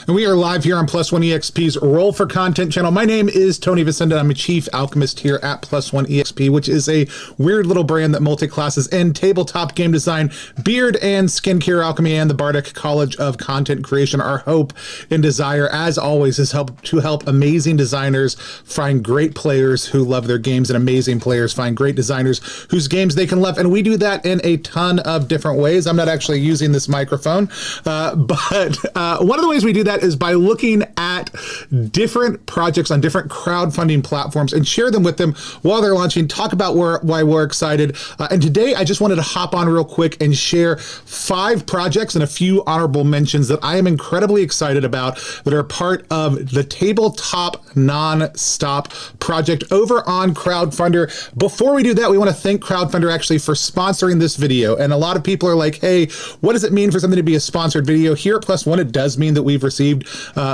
And we are live here on Plus One EXP's Roll for Content channel. My name is Tony Vicenda. I'm a chief alchemist here at Plus One EXP, which is a weird little brand that multi-classes in tabletop game design, beard and skincare alchemy, and the Bardic College of Content Creation. Our hope and desire, as always, is to help amazing designers find great players who love their games, and amazing players find great designers whose games they can love. And we do that in a ton of different ways. I'm not actually using this microphone, but one of the ways we do that is by looking at different projects on different crowdfunding platforms and share them with them while they're launching, talk about why we're excited. And today I just wanted to hop on real quick and share 5 projects and a few honorable mentions that I am incredibly excited about that are part of the Tabletop Nonstop project over on Crowdfunder. Before we do that, we want to thank Crowdfunder actually for sponsoring this video. And a lot of people are like, hey, what does it mean for something to be a sponsored video? Here at Plus One, it does mean that we've received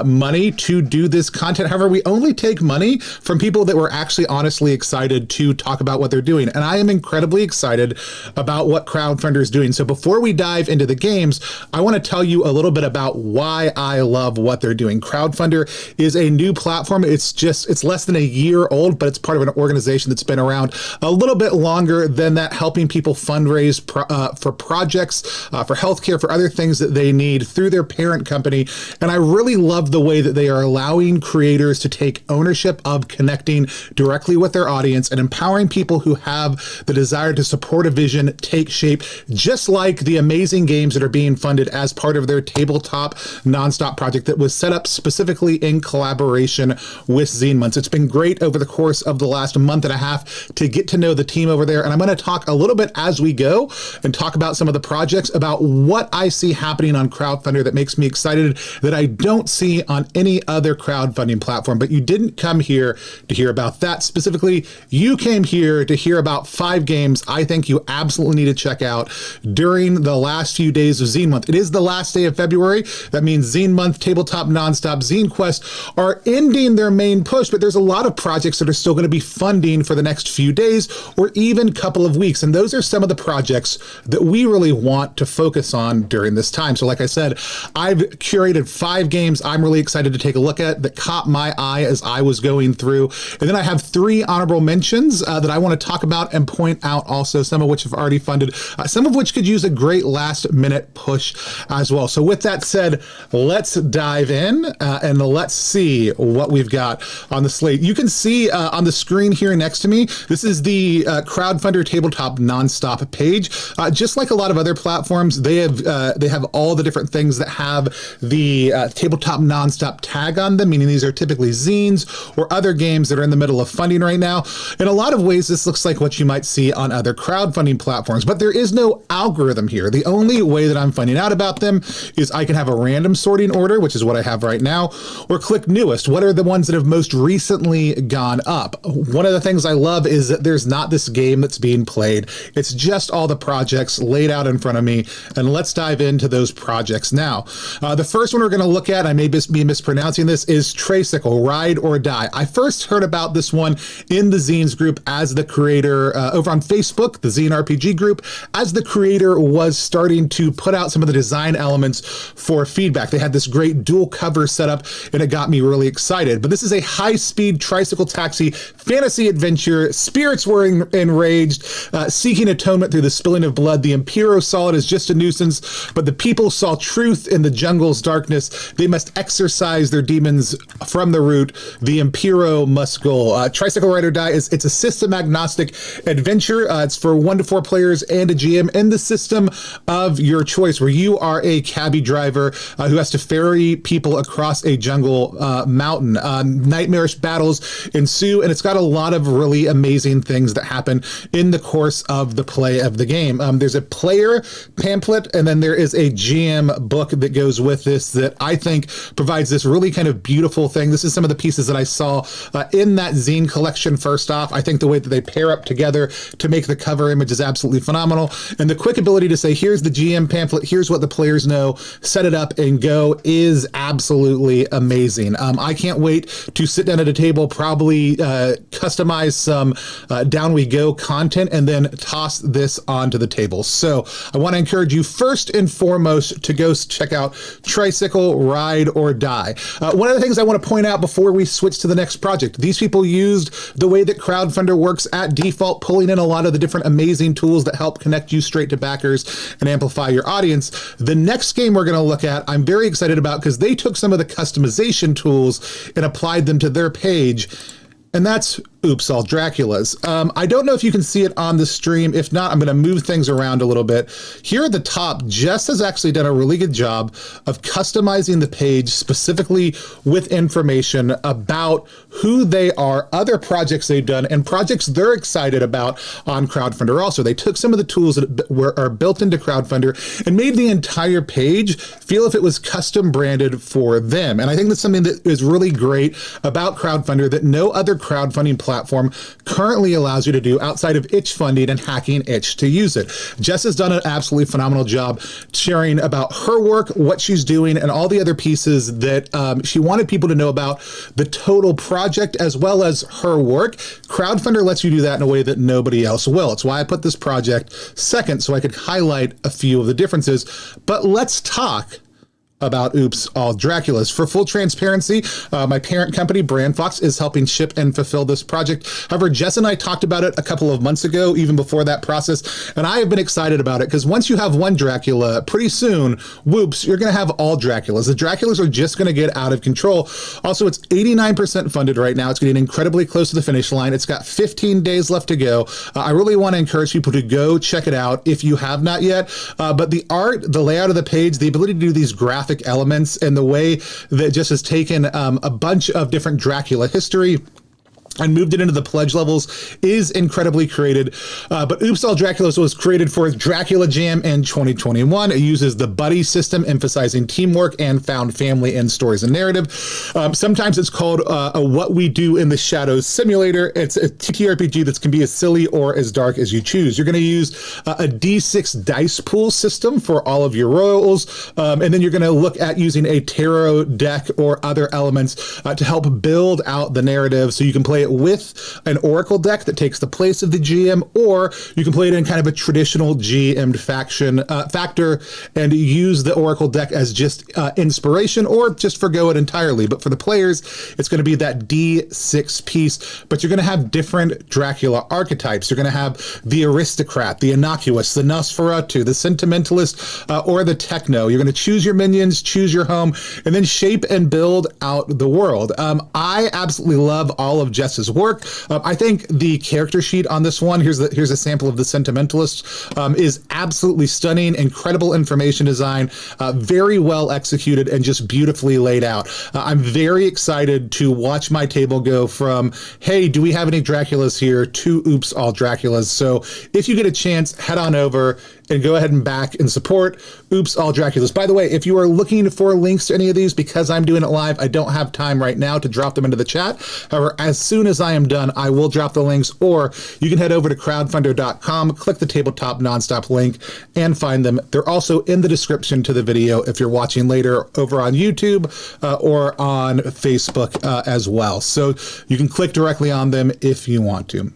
money to do this content. However, we only take money from people that were actually honestly excited to talk about what they're doing. And I am incredibly excited about what Crowdfunder is doing. So before we dive into the games, I want to tell you a little bit about why I love what they're doing. Crowdfunder is a new platform. It's less than a year old, but it's part of an organization that's been around a little bit longer than that, helping people fundraise for projects, for healthcare, for other things that they need through their parent company. And I really love the way that they are allowing creators to take ownership of connecting directly with their audience and empowering people who have the desire to support a vision take shape, just like the amazing games that are being funded as part of their Tabletop Nonstop project that was set up specifically in collaboration with Zine Months. It's been great over the course of the last month and a half to get to know the team over there. And I'm going to talk a little bit as we go and talk about some of the projects, about what I see happening on Crowdfunder that makes me excited, that I don't see on any other crowdfunding platform. But you didn't come here to hear about that specifically. You came here to hear about 5 games I think you absolutely need to check out during the last few days of Zine Month. It is the last day of February. That means Zine Month, Tabletop Nonstop, Zine Quest are ending their main push, but there's a lot of projects that are still going to be funding for the next few days or even couple of weeks. And those are some of the projects that we really want to focus on during this time. So like I said, I've curated 5 games I'm really excited to take a look at that caught my eye as I was going through. And then I have 3 honorable mentions that I want to talk about and point out also, some of which have already funded, some of which could use a great last minute push as well. So with that said, let's dive in and let's see what we've got on the slate. You can see on the screen here next to me, this is the Crowdfunder Tabletop Nonstop page. Just like a lot of other platforms, they have all the different things that have the Tabletop Nonstop tag on them, meaning these are typically zines or other games that are in the middle of funding right now. In a lot of ways, this looks like what you might see on other crowdfunding platforms, but there is no algorithm here. The only way that I'm finding out about them is I can have a random sorting order, which is what I have right now, or click newest. What are the ones that have most recently gone up? One of the things I love is that there's not this game that's being played. It's just all the projects laid out in front of me. And let's dive into those projects now. The first one we're going to look at, I may be mispronouncing this, is Tricycle, Ride or Die. I first heard about this one in the Zines group as the creator over on Facebook, the Zine RPG group, as the creator was starting to put out some of the design elements for feedback. They had this great dual cover setup and it got me really excited. But this is a high-speed tricycle taxi fantasy adventure. Spirits were enraged, seeking atonement through the spilling of blood. The Impero saw it as just a nuisance, but the people saw truth in the jungle's darkness. They must exorcise their demons from the root. The Impero must go. Tricycle Ride or Die it's a system agnostic adventure. It's for 1 to 4 players and a GM in the system of your choice, where you are a cabbie driver who has to ferry people across a jungle mountain. Nightmarish battles ensue, and it's got a lot of really amazing things that happen in the course of the play of the game. There's a player pamphlet, and then there is a GM book that goes with this that I think provides this really kind of beautiful thing. This is some of the pieces that I saw in that zine collection. First off, I think the way that they pair up together to make the cover image is absolutely phenomenal. And the quick ability to say, here's the GM pamphlet, here's what the players know, set it up and go, is absolutely amazing. I can't wait to sit down at a table probably probably customize some Down We Go content and then toss this onto the table. So I want to encourage you first and foremost to go check out Tricycle, Ride, or Die. One of the things I want to point out before we switch to the next project, these people used the way that Crowdfunder works at default, pulling in a lot of the different amazing tools that help connect you straight to backers and amplify your audience. The next game we're going to look at, I'm very excited about because they took some of the customization tools and applied them to their page. And that's Oops, All Draculas. I don't know if you can see it on the stream. If not, I'm going to move things around a little bit. Here at the top, Jess has actually done a really good job of customizing the page specifically with information about who they are, other projects they've done, and projects they're excited about on Crowdfunder also. They took some of the tools that are built into Crowdfunder and made the entire page feel if it was custom branded for them. And I think that's something that is really great about Crowdfunder that no other crowdfunding platform currently allows you to do outside of itch funding and hacking itch to use it. Jess has done an absolutely phenomenal job sharing about her work, what she's doing, and all the other pieces that she wanted people to know about the total project as well as her work. Crowdfunder lets you do that in a way that nobody else will. It's why I put this project second, so I could highlight a few of the differences. But let's talk about Oops, All Draculas. For full transparency, my parent company, Brand Fox, is helping ship and fulfill this project. However, Jess and I talked about it a couple of months ago, even before that process, and I have been excited about it because once you have one Dracula, pretty soon, whoops, you're going to have all Draculas. The Draculas are just going to get out of control. Also, it's 89% funded right now. It's getting incredibly close to the finish line. It's got 15 days left to go. I really want to encourage people to go check it out if you have not yet. But the art, the layout of the page, the ability to do these graphic elements, and the way that just has taken a bunch of different Dracula history and moved it into the pledge levels is incredibly created. But Oops, All Draculas was created for Dracula Jam in 2021. It uses the buddy system, emphasizing teamwork and found family in stories and narrative. Sometimes it's called a What We Do in the Shadows simulator. It's a TTRPG that can be as silly or as dark as you choose. You're going to use a D6 dice pool system for all of your rolls. And then you're going to look at using a tarot deck or other elements to help build out the narrative so you can play it with an Oracle deck that takes the place of the GM, or you can play it in kind of a traditional GM'd factor and use the Oracle deck as just inspiration, or just forgo it entirely. But for the players, it's going to be that D6 piece, but you're going to have different Dracula archetypes. You're going to have the aristocrat, the innocuous, the Nosferatu, the sentimentalist, or the techno. You're going to choose your minions, choose your home, and then shape and build out the world. I absolutely love all of Jess's work. I think the character sheet on this one, here's a sample of the Sentimentalist, is absolutely stunning, incredible information design, very well executed, and just beautifully laid out. I'm very excited to watch my table go from, hey, do we have any Draculas here, to Oops, All Draculas. So if you get a chance, head on over and go ahead and back and support Oops, All Draculas. By the way, if you are looking for links to any of these, because I'm doing it live, I don't have time right now to drop them into the chat. However, as soon as I am done, I will drop the links, or you can head over to crowdfunder.com, click the Tabletop Nonstop link, and find them. They're also in the description to the video if you're watching later over on YouTube or on Facebook as well. So you can click directly on them if you want to.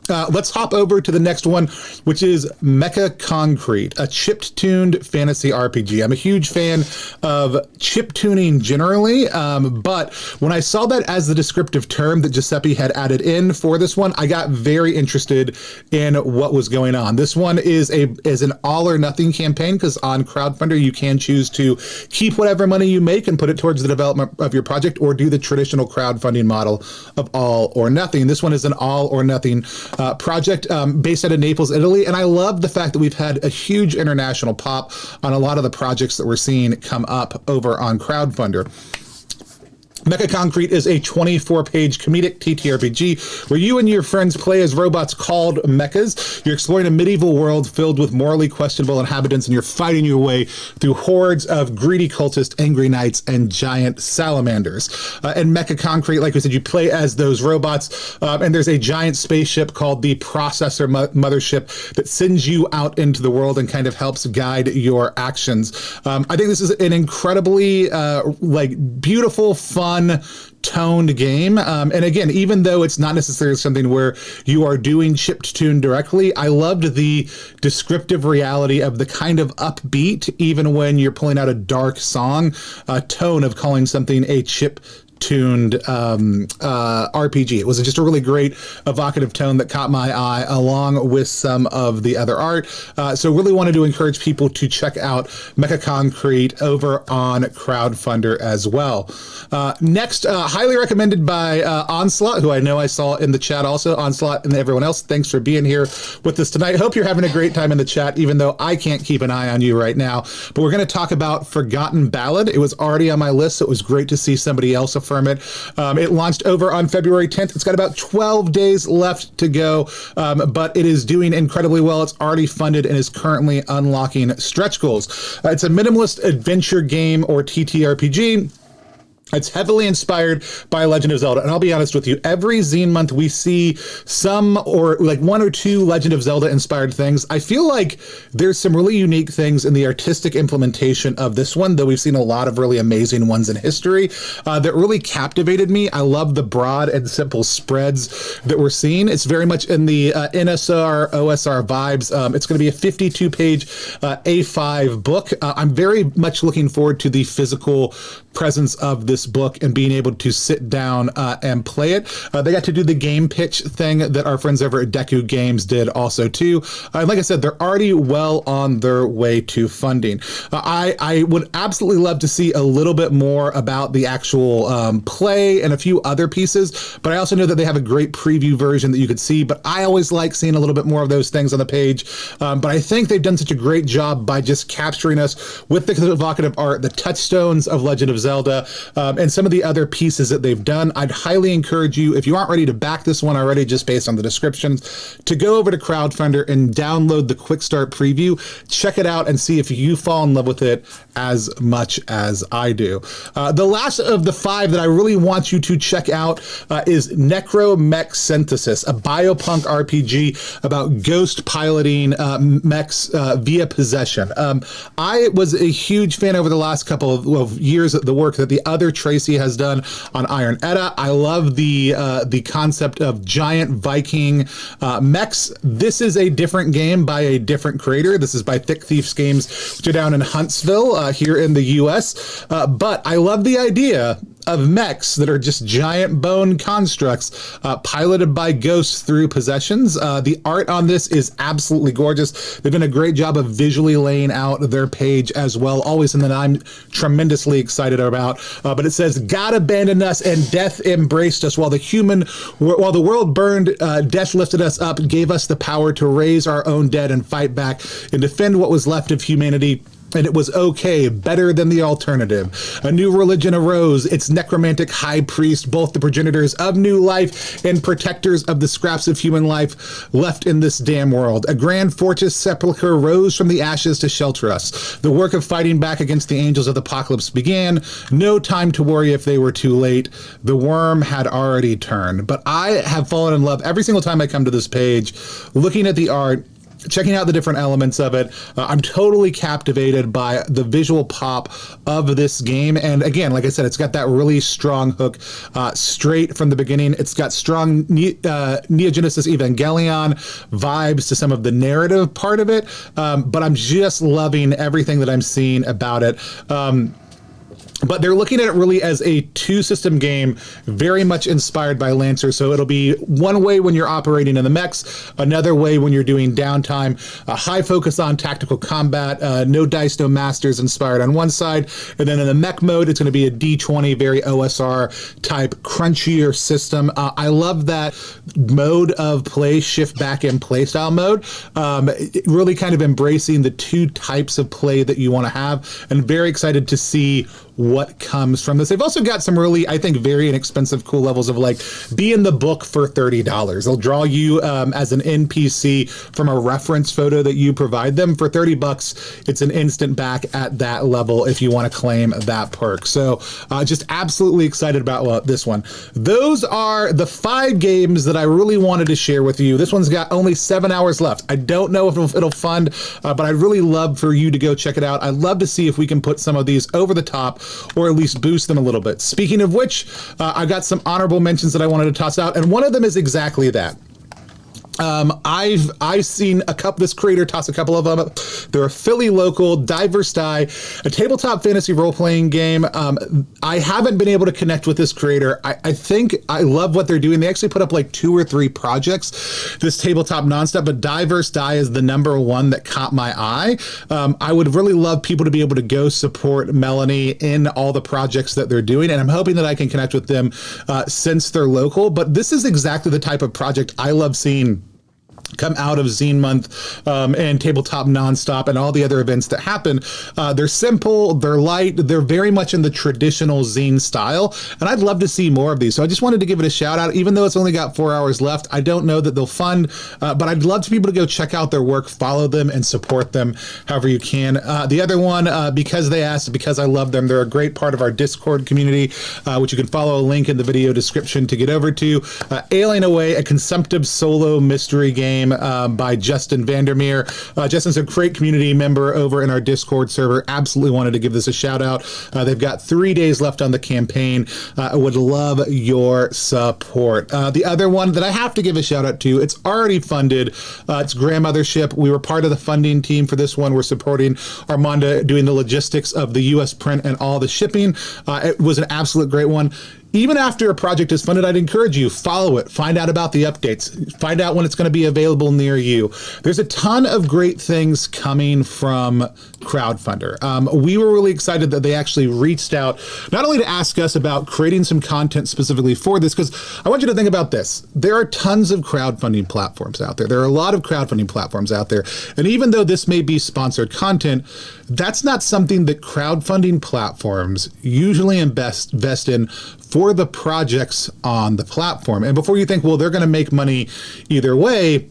Let's hop over to the next one, which is Mecha Concrete, a chip-tuned fantasy RPG. I'm a huge fan of chip tuning generally, but when I saw that as the descriptive term that Giuseppe had added in for this one, I got very interested in what was going on. This one is an all or nothing campaign, because on Crowdfunder you can choose to keep whatever money you make and put it towards the development of your project, or do the traditional crowdfunding model of all or nothing. This one is an all or nothing project based out of Naples, Italy. And I love the fact that we've had a huge international pop on a lot of the projects that we're seeing come up over on Crowdfunder. Mecha Concrete is a 24-page comedic TTRPG where you and your friends play as robots called mechas. You're exploring a medieval world filled with morally questionable inhabitants, and you're fighting your way through hordes of greedy cultists, angry knights, and giant salamanders. And Mecha Concrete, like I said, you play as those robots, and there's a giant spaceship called the Processor Mothership that sends you out into the world and kind of helps guide your actions. I think this is an incredibly beautiful, fun, fun, toned game. And again, even though it's not necessarily something where you are doing chiptune directly, I loved the descriptive reality of the kind of upbeat, even when you're pulling out a dark song, tone of calling something a chip-tuned RPG. It was just a really great evocative tone that caught my eye, along with some of the other art. So really wanted to encourage people to check out Mecha Concrete over on Crowdfunder as well. Next, highly recommended by Onslaught, who I know I saw in the chat also. Onslaught and everyone else, thanks for being here with us tonight. Hope you're having a great time in the chat, even though I can't keep an eye on you right now. But we're going to talk about Forgotten Ballad. It was already on my list, so it was great to see somebody else affirm it. It launched over on February 10th. It's got about 12 days left to go, but it is doing incredibly well. It's already funded and is currently unlocking stretch goals. It's a minimalist adventure game, or TTRPG. It's heavily inspired by Legend of Zelda. And I'll be honest with you, every Zine month we see some, or like one or two Legend of Zelda inspired things. I feel like there's some really unique things in the artistic implementation of this one, though we've seen a lot of really amazing ones in history that really captivated me. I love the broad and simple spreads that we're seeing. It's very much in the NSR, OSR vibes. It's going to be a 52-page A5 book. I'm very much looking forward to the physical presence of this book and being able to sit down and play it. They got to do the game pitch thing that our friends over at Deku Games did also too. Like I said, they're already well on their way to funding. I would absolutely love to see a little bit more about the actual play and a few other pieces, but I also know that they have a great preview version that you could see, but I always like seeing a little bit more of those things on the page. But I think they've done such a great job by just capturing us with the evocative art, the touchstones of Legend of Zelda, and some of the other pieces that they've done. I'd highly encourage you, if you aren't ready to back this one already just based on the descriptions, to go over to Crowdfunder and download the Quick Start preview, check it out, and see if you fall in love with it as much as I do. The last of the 5 that I really want you to check out is Necromech Synthesis, a biopunk RPG about ghost piloting mechs via possession. I was a huge fan over the last couple of years of the work that the other Tracy has done on Iron Edda. I love the concept of giant Viking mechs. This is a different game by a different creator. This is by Thick Thieves Games, which are down in Huntsville here in the US. But I love the idea of mechs that are just giant bone constructs piloted by ghosts through possessions. The art on this is absolutely gorgeous. They've done a great job of visually laying out their page as well, always something that I'm tremendously excited about. But it says, God abandoned us and death embraced us. While the world burned, death lifted us up and gave us the power to raise our own dead and fight back and defend what was left of humanity. And it was okay, better than the alternative. A new religion arose, its necromantic high priest, both the progenitors of new life and protectors of the scraps of human life left in this damn world. A grand fortress sepulchre rose from the ashes to shelter us. The work of fighting back against the angels of the apocalypse began. No time to worry if they were too late. The worm had already turned. But I have fallen in love every single time I come to this page, looking at the art, checking out the different elements of it. I'm totally captivated by the visual pop of this game. And again, like I said, it's got that really strong hook straight from the beginning. It's got strong Neo Genesis Evangelion vibes to some of the narrative part of it. But I'm just loving everything that I'm seeing about it. But they're looking at it really as a 2-system game, very much inspired by Lancer. So it'll be one way when you're operating in the mechs, another way when you're doing downtime, a high focus on tactical combat, no dice, no masters inspired on one side. And then in the mech mode, it's going to be a D20, very OSR type, crunchier system. I love that mode of play, shift back and play style mode. Really kind of embracing the 2 types of play that you want to have, and very excited to see what comes from this. They've also got some really, I think, very inexpensive, cool levels of like, be in the book for $30. They'll draw you as an NPC from a reference photo that you provide them for $30. It's an instant back at that level if you want to claim that perk. So just absolutely excited about this one. Those are the 5 games that I really wanted to share with you. This one's got only 7 hours left. I don't know if it'll fund, but I'd really love for you to go check it out. I'd love to see if we can put some of these over the top or at least boost them a little bit. Speaking of which, I got some honorable mentions that I wanted to toss out, and one of them is exactly that. I've seen this creator toss a couple of them. They're a Philly local, Diverse Die, a tabletop fantasy role-playing game. I haven't been able to connect with this creator. I think I love what they're doing. They actually put up like 2 or 3 projects, this tabletop Nonstop, but Diverse Die is the number one that caught my eye. I would really love people to be able to go support Melanie in all the projects that they're doing, and I'm hoping that I can connect with them since they're local. But this is exactly the type of project I love seeing come out of Zine Month and Tabletop Nonstop and all the other events that happen. They're simple, they're light, they're very much in the traditional zine style, and I'd love to see more of these. So I just wanted to give it a shout out, even though it's only got 4 hours left. I don't know that they'll fund, but I'd love to be able to go check out their work, follow them, and support them however you can. The other one, because they asked, because I love them, they're a great part of our Discord community, which you can follow a link in the video description to get over to. Alien Away, a consumptive solo mystery game by Justin Vandermeer. Justin's a great community member over in our Discord server. Absolutely wanted to give this a shout out. They've got 3 days left on the campaign. I would love your support. The other one that I have to give a shout out to, it's already funded. It's Grandmothership. We were part of the funding team for this one. We're supporting Armanda doing the logistics of the US print and all the shipping. It was an absolute great one. Even after a project is funded, I'd encourage you, follow it, find out about the updates, find out when it's going to be available near you. There's a ton of great things coming from Crowdfunder. We were really excited that they actually reached out, not only to ask us about creating some content specifically for this, because I want you to think about this. There are tons of crowdfunding platforms out there. There are a lot of crowdfunding platforms out there. And even though this may be sponsored content, that's not something that crowdfunding platforms usually invest in for the projects on the platform. And before you think, well, they're going to make money either way,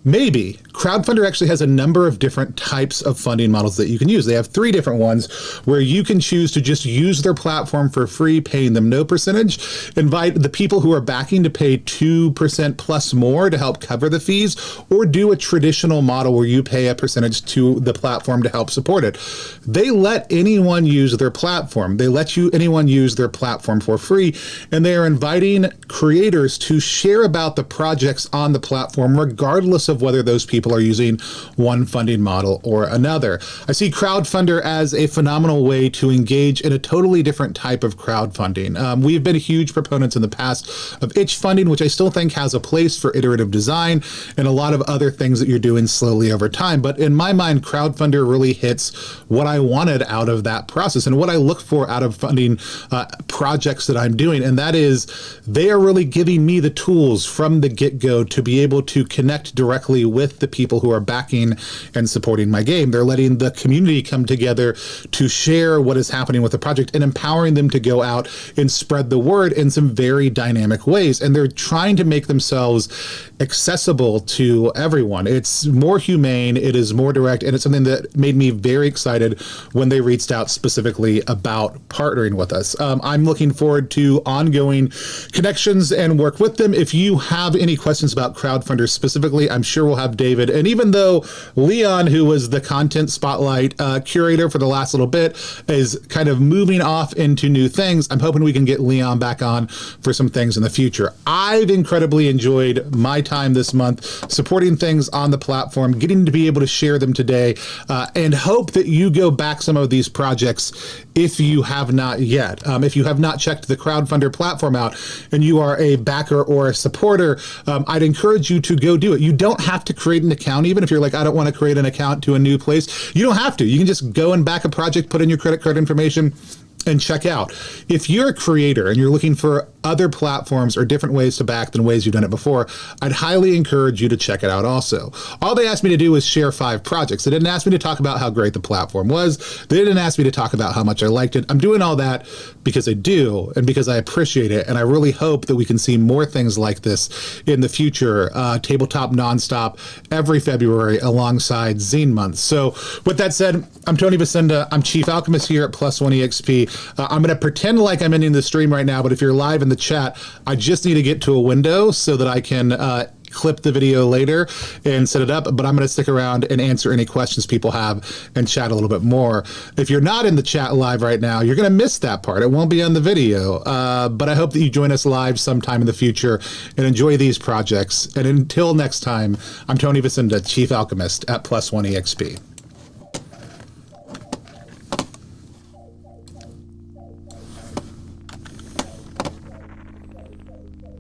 maybe. Crowdfunder actually has a number of different types of funding models that you can use. They have 3 different ones where you can choose to just use their platform for free, paying them no percentage, invite the people who are backing to pay 2% plus more to help cover the fees, or do a traditional model where you pay a percentage to the platform to help support it. They let anyone use their platform. They let anyone use their platform for free, and they are inviting creators to share about the projects on the platform regardless of whether those people are using one funding model or another. I see Crowdfunder as a phenomenal way to engage in a totally different type of crowdfunding. We've been huge proponents in the past of itch funding, which I still think has a place for iterative design and a lot of other things that you're doing slowly over time. But in my mind, Crowdfunder really hits what I wanted out of that process and what I look for out of funding projects that I'm doing. And that is, they are really giving me the tools from the get-go to be able to connect directly with the people who are backing and supporting my game. They're letting the community come together to share what is happening with the project and empowering them to go out and spread the word in some very dynamic ways. And they're trying to make themselves accessible to everyone. It's more humane, it is more direct, and it's something that made me very excited when they reached out specifically about partnering with us. I'm looking forward to ongoing connections and work with them. If you have any questions about Crowdfunder specifically, I'm sure we'll have David. And even though Leon, who was the content spotlight curator for the last little bit, is kind of moving off into new things, I'm hoping we can get Leon back on for some things in the future. I've incredibly enjoyed my time this month supporting things on the platform, getting to be able to share them today, and hope that you go back some of these projects if you have not yet. If you have not checked the Crowdfunder platform out and you are a backer or a supporter, I'd encourage you to go do it. You don't have to create an account. Even if you're like, I don't want to create an account to a new place, you don't have to. You can just go and back a project, put in your credit card information, and check out. If you're a creator and you're looking for other platforms or different ways to back than ways you've done it before, I'd highly encourage you to check it out also. All they asked me to do was share 5 projects. They didn't ask me to talk about how great the platform was. They didn't ask me to talk about how much I liked it. I'm doing all that because I do and because I appreciate it, and I really hope that we can see more things like this in the future. Tabletop Nonstop every February alongside Zine Month. So with that said, I'm Tony Vicinda. I'm Chief Alchemist here at Plus One Exp. I'm going to pretend like I'm ending the stream right now, but if you're live in the chat, I just need to get to a window so that I can clip the video later and set it up, but I'm going to stick around and answer any questions people have and chat a little bit more. If you're not in the chat live right now, you're going to miss that part. It won't be on the video, but I hope that you join us live sometime in the future and enjoy these projects. And until next time, I'm Tony Vicinda, Chief Alchemist at Plus One EXP.